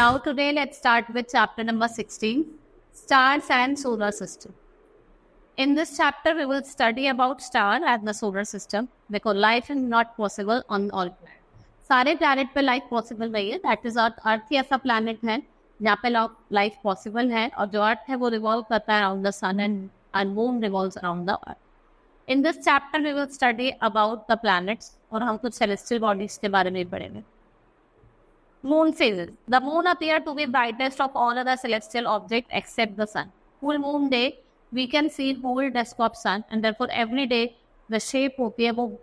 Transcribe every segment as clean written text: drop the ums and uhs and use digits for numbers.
Now today let's start with chapter number 16, Stars and Solar System. In this chapter we will study about star and the solar system because life is not possible on all planets. सारे planet पे life possible नहीं है. That is अर्थ ही ऐसा planet है जहाँ पे life possible है और जो अर्थ है वो revolve करता है around the sun and moon revolves around the earth. In this chapter we will study about the planets और हम कुछ celestial bodies के बारे में पढ़ेंगे. Moon phases. The moon appears to be brightest of all other celestial objects except the sun. Full moon day, we can see whole disk of sun, and therefore every day the shape होती है वो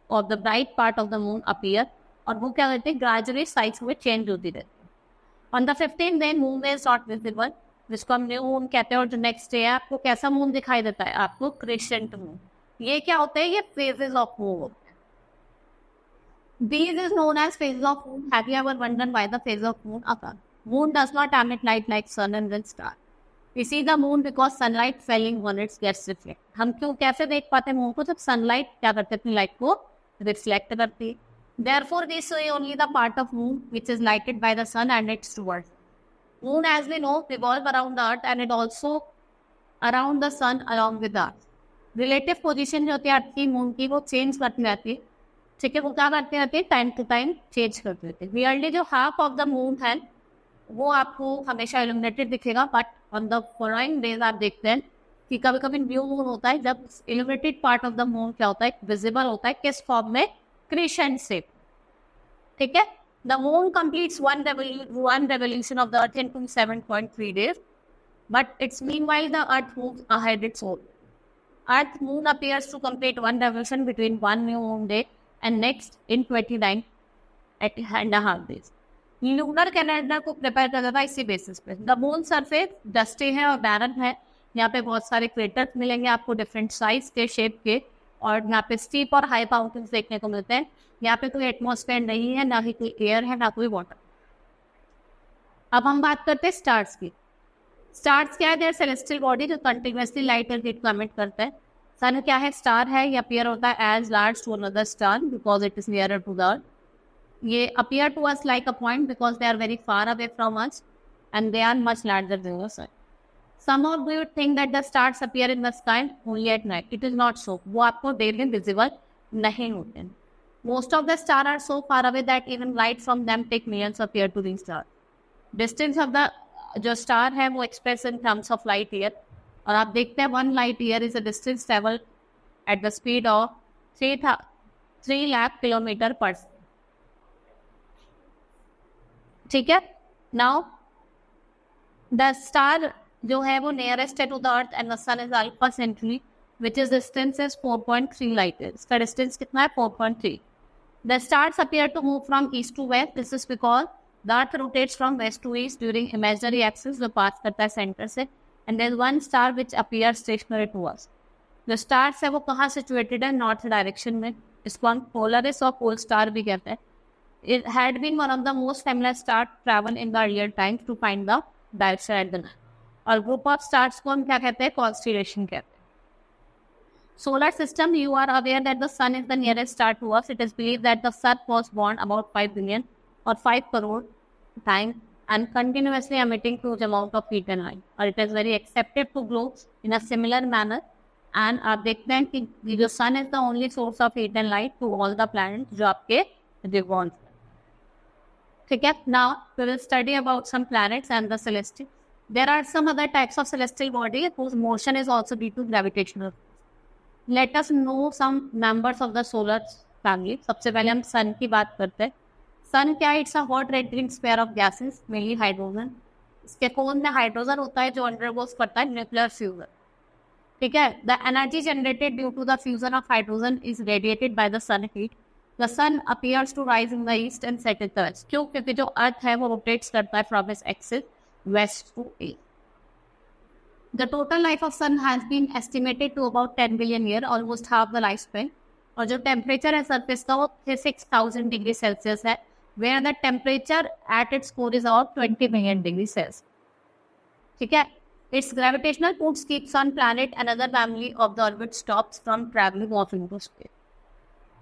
of the bright part of the moon appear और वो क्या करते हैं gradually size में change होती रहती है. On the 15th day, moon is not visible, जिसको हम न्यू मून कहते हैं. और जो नेक्स्ट डे है आपको कैसा मून दिखाई देता है? आपको क्रिसेंट मून. ये क्या होता है? ये phases of moon होते हैं. These is known as phases of moon. Have you ever wondered why the phase of moon occur? Moon does not emit light like sun and then star. We see the moon because sunlight falling on it gets reflected. हम क्यों कैसे देख पाते हैं moon को? जब sunlight क्या करते हैं अपनी लाइट को रिफ्लेक्ट करती है. Therefore, we see only the part of moon which is lighted by the sun and its towards. Moon, as we know, revolve around the earth and it also around the sun along with the earth. Relative position जो होती है अर्थ की moon की वो change करती रहती है. ठीक है, वो क्या करते रहते हैं? टाइम टू टाइम चेंज करते रहते हैं. रियरली जो हाफ ऑफ द मून है वो आपको हमेशा इल्यूमिनेटेड दिखेगा, but on the following days आप देखते हैं कि कभी कभी न्यू मून होता है जब illuminated part of the moon क्या होता है? विजिबल होता है. किस फॉर्म में? Crescent shape. ठीक है. The moon completes one revolution of the earth in 7.3 days, but it's meanwhile the earth moves ahead it's own. Earth moon appears to complete one revolution between one new moon day and next in 29.5 days. Lunar calendar को prepare करता था इसी basis पे. The moon surface dusty है और बैरन है. यहाँ पे बहुत सारे क्रेटर्स मिलेंगे आपको डिफरेंट साइज के, शेप के, और यहाँ पे स्टीप और हाई माउंटेन्स देखने को मिलते हैं. यहाँ पे कोई एटमॉस्फेयर नहीं है, ना ही कोई एयर है, ना कोई वाटर. अब हम बात करते हैं स्टार्स की. स्टार्स क्या है? देयर सेलेस्टियल बॉडी जो कंटिन्यूसली लाइट और हीट को एमिट करता है. सन क्या है? स्टार है. ये अपीयर होता है as large to another star because it is nearer to the earth. ये appear to us like a point because they are very far away from us and they are much larger than the sun. Some of you think that the stars appear in the sky only at night. It is not so. वो आपको day में visible नहीं होते. Most of the star are so far away that even light from them take millions of year to reach star. Distance of the जो star है वो express in terms of light year. और आप देखते हैं 1 light year is a distance travel at the speed of 3 lakh kilometer per second. ठीक है. Now the star जो है वो नियरेस्ट है to the earth and the sun is Alpha Centauri which is distance is 4.3 light years. इसका distance कितना है? 4.3. The stars appear to move from east to west. This is because the earth rotates from west to east during imaginary axis जो pass करता है centre से. And there is one star which appears stationary to us. The stars है वो कहाँ situated है? North direction में. इसको हम पोलरिस और पोल स्टार भी कहते हैं. It had been one of the most familiar star travel in the real time to find the direction at the night. और ग्रुप ऑफ स्टार्स को हम क्या कहते हैं? कॉन्स्टेलेशन कहते हैं. Solar system, you are aware that the sun is the nearest star to us. It is believed that the sun was born about 5 billion or 5 crore times and continuously emitting huge amount of heat and light. और it is very accepted to glow in a similar manner. And आप देखते हैं कि जो sun is the only source of heat and light to all the planets जो आपके revolve. ठीक है. Now we will study about some planets and the celestial. There are some other types of celestial body whose motion is also due to gravitational. Let us know some members of the solar family. सबसे पहले हम sun की बात करते हैं. सन क्या है? It's a hot radiating sphere of gases, mainly hydrogen. इसके कोन में हाइड्रोजन होता है जो अंडरगोस करता है न्यूक्लियर फ्यूजन. ठीक है. The energy generated due to the fusion of hydrogen is radiated by the sun heat. The sun appears to rise in the east and set in the west. क्यों? क्योंकि जो earth है वो rotates करता है from its axis west to east. The total life of sun has been estimated to about 10 billion year, almost half the life span. और जो temperature है सरफेस का वो 6000 डिग्री सेल्सियस है, where the temperature at its core is about 20 million degrees Celsius. ठीक है. Its gravitational force keeps on planet another family of the orbit stops from traveling off into space.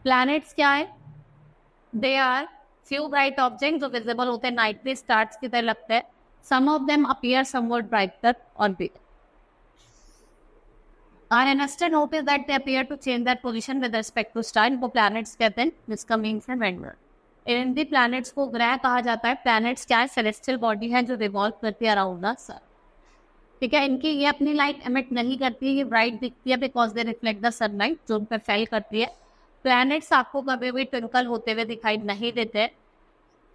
Planets क्या है? They are few bright objects जो visible होते हैं nightly stars की तरह लगते हैं. Some of them appear somewhat brighter or bigger. Our interested hope is that they appear to change their position with respect to star. इनको planets कहते हैं, जिसका means है wanderer. इन दी planets को ग्रह कहा जाता है. Planets क्या है? Celestial body है जो revolve करती है around the sun. ठीक है, इनकी ये अपनी लाइट एमिट नहीं करती है, ये ब्राइट दिखती है because they reflect the sunlight जो उन पर फेल करती है. प्लैनेट्स आपको कभी भी ट्विंकल होते हुए दिखाई नहीं देते.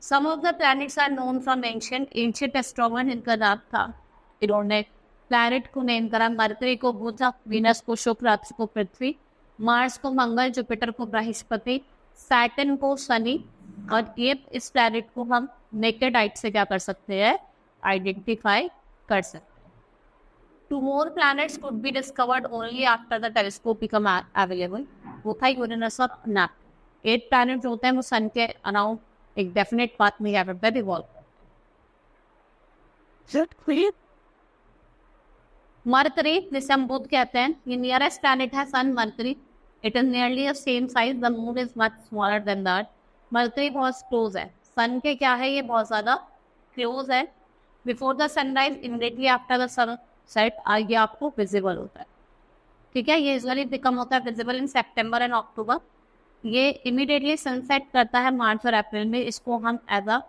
Some of the planets are known from ancient astronomer. इनका नाम था, इन्होंने प्लैनेट को नेम करा. मरकरी को बुध, वीनस को शुक्र, अर्थ को पृथ्वी, मार्स को मंगल, जुपिटर को बृहस्पति, सैटर्न को शनि. और ये इस प्लैनेट को हम नेकेड आइट से क्या कर सकते हैं? आइडेंटिफाई कर सकते हैं. Two more planets could be discovered only after the telescope become available. वो था यूरेनस और नेपच्यून. 8 प्लैनेट जो होते हैं वो सन के अराउंड एक डेफिनेट पाथ में यहाँ पे रिवॉल्व. मरकरी, जिसे हम बुध कहते हैं, ये नियरेस्ट प्लैनेट है sun Mercury. It is nearly the same size. The moon is much smaller than that. Mercury बहुत क्लोज है सन के. क्या है? ये बहुत ज्यादा क्लोज है. Before the sunrise, immediately after the sun set ये आपको विजिबल होता है. ठीक है, ये यूजुअली बिकम होता है visible in September and October. ये इमीडिएटली सनसेट करता है मार्च और अप्रैल में. इसको हम एज अ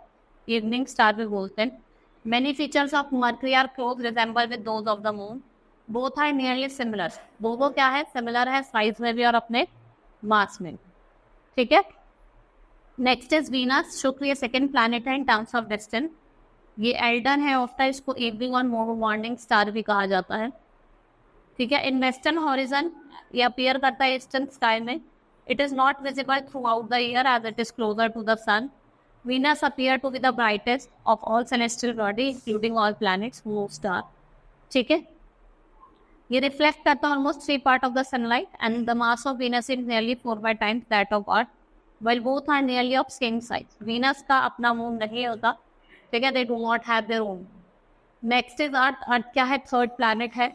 इवनिंग स्टार भी बोलते हैं. Many features of Mercury are close resemble with those of the moon. Both are nearly similar. दोनों क्या है? सिमिलर है साइज में भी और अपने मास में. ठीक है, नेक्स्ट इज वीनस. शुक्र ये सेकेंड प्लैनेट है इन टर्म्स ऑफ डिस्टेंस. ये एल्डन है ऑफ्टर. इसको इवनिंग और मॉर्निंग स्टार भी कहा जाता है. ठीक है, इन वेस्टर्न हॉरिजन ये अपीयर करता है ईस्टर्न स्काई में. It is not visible throughout the year as it is closer to the sun. Venus appear to be the brightest of all celestial body including all planets, moon, star. ठीक है, ये reflect करता है almost 3 part of the sunlight and the mass of Venus is nearly 4 times that of earth. Well both are nearly of same size. Venus का अपना moon नहीं होता. ठीक है, they do not have their own. Next is earth. Earth क्या है? Third planet है.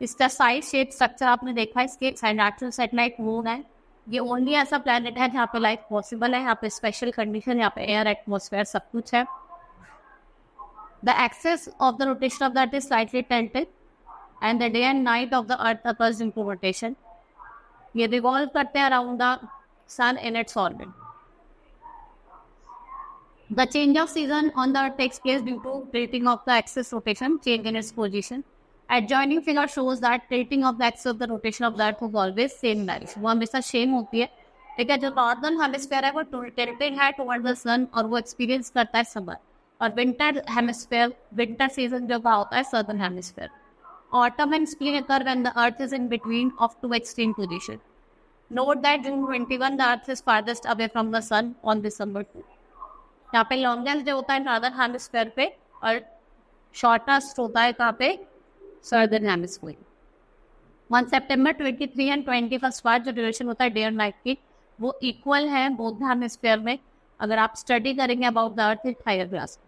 इसका साइज, शेप, स्ट्रक्चर आपने देखा. इसके नेचुरल सैटेलाइट मून है. ये ओनली ऐसा प्लैनेट है जहाँ पे लाइफ पॉसिबल है. यहाँ पे स्पेशल कंडीशन, यहाँ पे एयर, एटमॉस्फेयर सब कुछ है. The axis of the rotation of the earth is slightly tilted and the day and night of the earth occurs in rotation. ये रिवॉल्व करते हैं around the sun in its orbit. The change of season on the Earth takes place due to tilting of the axis rotation, change in its position. Adjoining figure shows that tilting of the axis of the rotation of the Earth was always same direction. वो हमेशा same होती है. ठीक है, जो northern hemisphere है वो tilted है टुवर्ड द सन और वो एक्सपीरियंस करता है समर. और विंटर हेमिस्फीयर, विंटर सीजन जो होता है southern hemisphere. Autumn and spring occur when the Earth is in between of 2 extreme positions. Note that June 21 the Earth is farthest away from the sun on December 2. यहाँ पे longest day होता है northern hemisphere पे और shortest होता है कहाँ पे? Southern hemisphere. 1 September 23 एंड 21 मार्च जो ड्यूरेशन होता है डे और नाइट की वो इक्वल है बोथ हेमिस्फीयर में. अगर आप स्टडी करेंगे about the earth in higher class.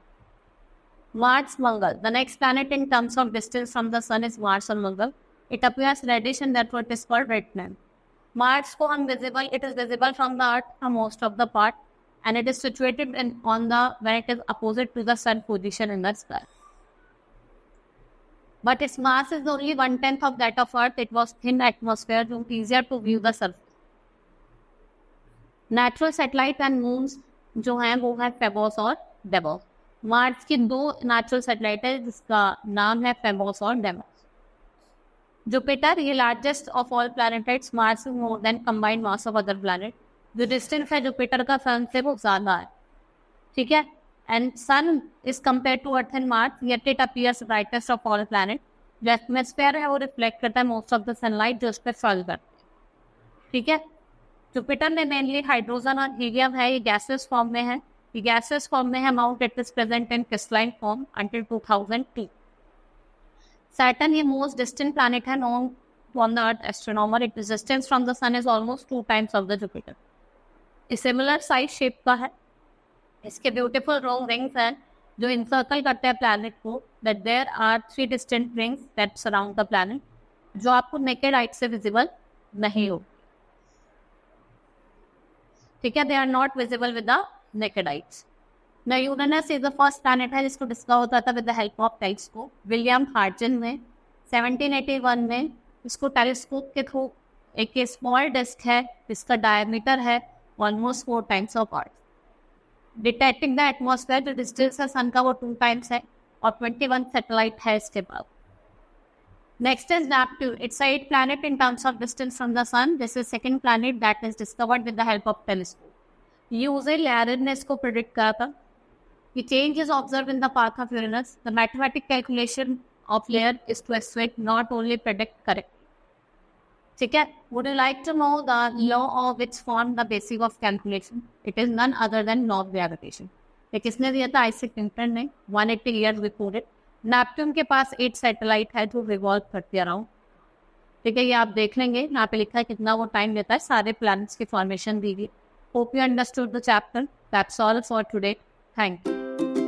Mars, Mangal. The next planet in terms of distance from the sun is Mars और Mangal. It appears reddish and therefore it is called red planet. Mars को हम visible, it is visible from the earth from most of the part and it is situated on the when it is opposite to the sun position in the sky. But its mass is only 1/10 of that of Earth. It was thin atmosphere, so easier to view the surface. Natural satellite and moons जो हैं वो है Phobos और demos. Mars की 2 natural satellite है जिसका नाम है फेबोस और डेमोस. जुपिटर ये largest of all planets. Mars is more than combined mass of other planet. जो डिस्टेंस है जुपिटर का सन से वो ज़्यादा है. ठीक है, and sun is compare to earth and Mars yet it appears brightest of all planet. जो एटमॉस्फेयर है वो रिफ्लेक्ट करता है मोस्ट ऑफ द सनलाइट जो उस पर फॉल करती है. ठीक है, जुपिटर में मेनली हाइड्रोजन और हीलियम है. ये गैसेस फॉर्म में है. ये गैसेस फॉर्म में है. Amount it is present in crystalline form until 2002. Saturn ये मोस्ट डिस्टेंट प्लैनेट है known from the earth astronomer. It distance from the sun is almost 2 times of the Jupiter. Similar size shape का है. इसके beautiful रोंग rings हैं जो encircle करते हैं planet को. That there are 3 distant rings that surround the planet जो आपको नेकेड आइट से विजिबल नहीं हो. ठीक है, they are not visible with the naked eyes. Now Uranus is the first planet है जिसको डिस्कवर होता था with the help of telescope. William हार्टन ने 1781 में इसको टेलीस्कोप के थ्रू, एक स्मॉल डिस्क है जिसका डायमीटर है almost 4 times of earth, detecting the atmosphere, जो डिस्टेंस है सन का वो 2 times है, और 21 सैटेलाइट है इसके पास। Next is Neptune. It's a 8th planet in terms of distance from the sun. This is second planet that is discovered with the help of telescope. यूजर लैरन ने इसको प्रिडिक्ट करा था कि change is observed in the path of Uranus. The mathematical calculation of layer is to expect, not only predict correct. ठीक है? Would you like to know the law of which form the basis of calculation? It is none other than law of gravitation. ये किसने दिया था? Isaac Newton ने 180 years before it. Neptune के पास 8 satellite है जो रिवॉल्व करते अराउंड। ठीक है, ये आप देख लेंगे, यहाँ पे लिखा है कितना वो टाइम लेता है, सारे प्लैनेट्स की फॉर्मेशन दी गई। Hope you understood the chapter. That's all for today. Thank you.